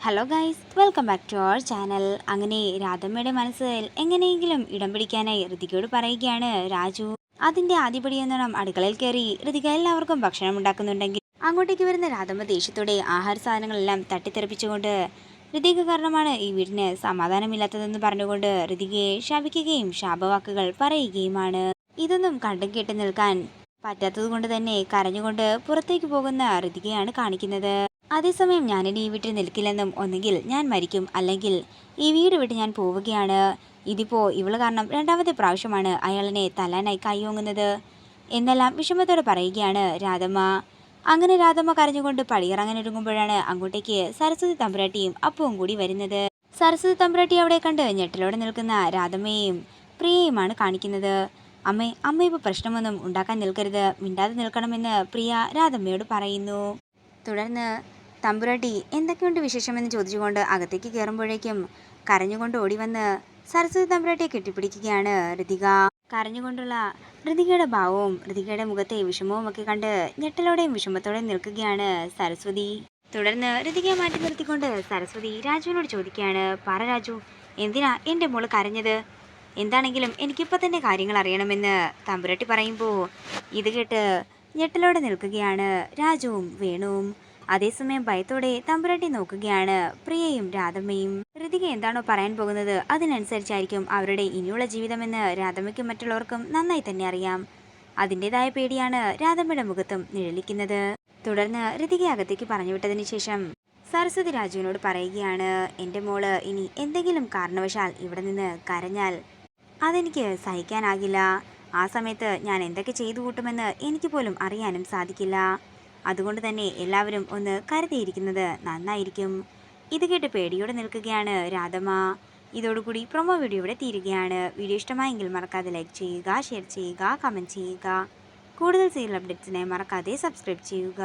Hello guys, welcome back to our channel. അങ്ങനെ രാധമ്മയുടെ മനസ്സിൽ എങ്ങനെയെങ്കിലും ഇടം പിടിക്കാനായി ഋതികയോട് പറയുകയാണ് രാജു. അതിന്റെ ആദ്യപടി എന്നോണം അടുക്കളയിൽ കയറി ഋതിക എല്ലാവർക്കും ഭക്ഷണം ഉണ്ടാക്കുന്നുണ്ടെങ്കിൽ അങ്ങോട്ടേക്ക് വരുന്ന രാധമ്മ ദേഷ്യത്തോടെ ആഹാര സാധനങ്ങളെല്ലാം തട്ടിത്തെറിപ്പിച്ചുകൊണ്ട് ഋതിക കാരണമാണ് ഈ വീടിന് സമാധാനമില്ലാത്തതെന്ന് പറഞ്ഞുകൊണ്ട് ഋതികയെ ശപിക്കുകയും ശാപവാക്കുകൾ പറയുകയുമാണ്. ഇതൊന്നും കണ്ടും കേട്ട് നിൽക്കാൻ പറ്റാത്തതുകൊണ്ട് തന്നെ കരഞ്ഞുകൊണ്ട് പുറത്തേക്ക് പോകുന്ന ഋതികയാണ് കാണിക്കുന്നത്. അതേസമയം ഞാനിനി ഈ വീട്ടിൽ നിൽക്കില്ലെന്നും ഒന്നുകിൽ ഞാൻ മരിക്കും, അല്ലെങ്കിൽ ഈ വീട് വിട്ട് ഞാൻ പോവുകയാണ്. ഇതിപ്പോ ഇവള് കാരണം രണ്ടാമത്തെ പ്രാവശ്യമാണ് അയാളിനെ തല്ലാനായി കൈയോങ്ങുന്നത് എന്നെല്ലാം വിഷമത്തോടെ പറയുകയാണ് രാധമ്മ. അങ്ങനെ രാധമ്മ കരഞ്ഞുകൊണ്ട് പടിയിറങ്ങാനൊരുങ്ങുമ്പോഴാണ് അങ്ങോട്ടേക്ക് സരസ്വതി തമ്പുരാട്ടിയും അപ്പവും കൂടി വരുന്നത്. സരസ്വതി തമ്പുരാട്ടി അവിടെ കണ്ട് ഞെട്ടലോടെ നിൽക്കുന്ന രാധമ്മയെയും പ്രിയയുമാണ് കാണിക്കുന്നത്. അമ്മ ഇപ്പോൾ പ്രശ്നമൊന്നും ഉണ്ടാക്കാൻ നിൽക്കരുത്, മിണ്ടാതെ നിൽക്കണമെന്ന് പ്രിയ രാധമ്മയോട് പറയുന്നു. തുടർന്ന് തമ്പുരാട്ടി എന്തൊക്കെയുണ്ട് വിശേഷമെന്ന് ചോദിച്ചുകൊണ്ട് അകത്തേക്ക് കയറുമ്പോഴേക്കും കരഞ്ഞുകൊണ്ട് ഓടിവന്ന് സരസ്വതി തമ്പുരാട്ടിയെ കെട്ടിപ്പിടിക്കുകയാണ് ഋതിക. കരഞ്ഞുകൊണ്ടുള്ള ഋതികയുടെ ഭാവവും ഋതികയുടെ മുഖത്തെ വിഷമവും ഒക്കെ കണ്ട് ഞെട്ടലോടെയും വിഷമത്തോടെയും നിൽക്കുകയാണ് സരസ്വതി. തുടർന്ന് ഋതികയെ മാറ്റി നിർത്തിക്കൊണ്ട് സരസ്വതി രാജുവിനോട് ചോദിക്കുകയാണ്, പറ രാജു, എന്തിനാ എൻ്റെ മോള് കരഞ്ഞത്? എന്താണെങ്കിലും എനിക്കിപ്പോൾ തന്നെ കാര്യങ്ങൾ അറിയണമെന്ന് തമ്പുരാട്ടി പറയുമ്പോൾ ഇത് കേട്ട് ഞെട്ടലോടെ നിൽക്കുകയാണ് രാജുവും വേണുവും. അതേസമയം ഭയത്തോടെ തമ്പുരാട്ടി നോക്കുകയാണ് പ്രിയയും രാധമ്മയും. ഋതിക എന്താണോ പറയാൻ പോകുന്നത് അതിനനുസരിച്ചായിരിക്കും അവരുടെ ഇനിയുള്ള ജീവിതമെന്ന് രാധമ്മയ്ക്കും മറ്റുള്ളവർക്കും നന്നായി തന്നെ അറിയാം. അതിൻ്റെതായ പേടിയാണ് രാധമ്മയുടെ മുഖത്തും നിഴലിക്കുന്നത്. തുടർന്ന് ഋതിക അകത്തേക്ക് പറഞ്ഞു വിട്ടതിന് ശേഷം സരസ്വതി രാജുവിനോട് പറയുകയാണ്, എൻ്റെ മോള് ഇനി എന്തെങ്കിലും കാരണവശാൽ ഇവിടെ നിന്ന് കരഞ്ഞാൽ അതെനിക്ക് സഹിക്കാനാകില്ല. ആ സമയത്ത് ഞാൻ എന്തൊക്കെ ചെയ്തു കൂട്ടുമെന്ന് എനിക്ക് പോലും അറിയാനും സാധിക്കില്ല. അതുകൊണ്ട് തന്നെ എല്ലാവരും ഒന്ന് കരുതിയിരിക്കുന്നത് നന്നായിരിക്കും. ഇത് കേട്ട് പേടിയോടെ നിൽക്കുകയാണ് രാധമ്മ. ഇതോടുകൂടി പ്രൊമോ വീഡിയോ ഇവിടെ തീരുകയാണ്. വീഡിയോ ഇഷ്ടമായെങ്കിൽ മറക്കാതെ ലൈക്ക് ചെയ്യുക, ഷെയർ ചെയ്യുക, കമൻറ്റ് ചെയ്യുക. കൂടുതൽ സീരിയൽ അപ്ഡേറ്റ്സിനായി മറക്കാതെ സബ്സ്ക്രൈബ് ചെയ്യുക.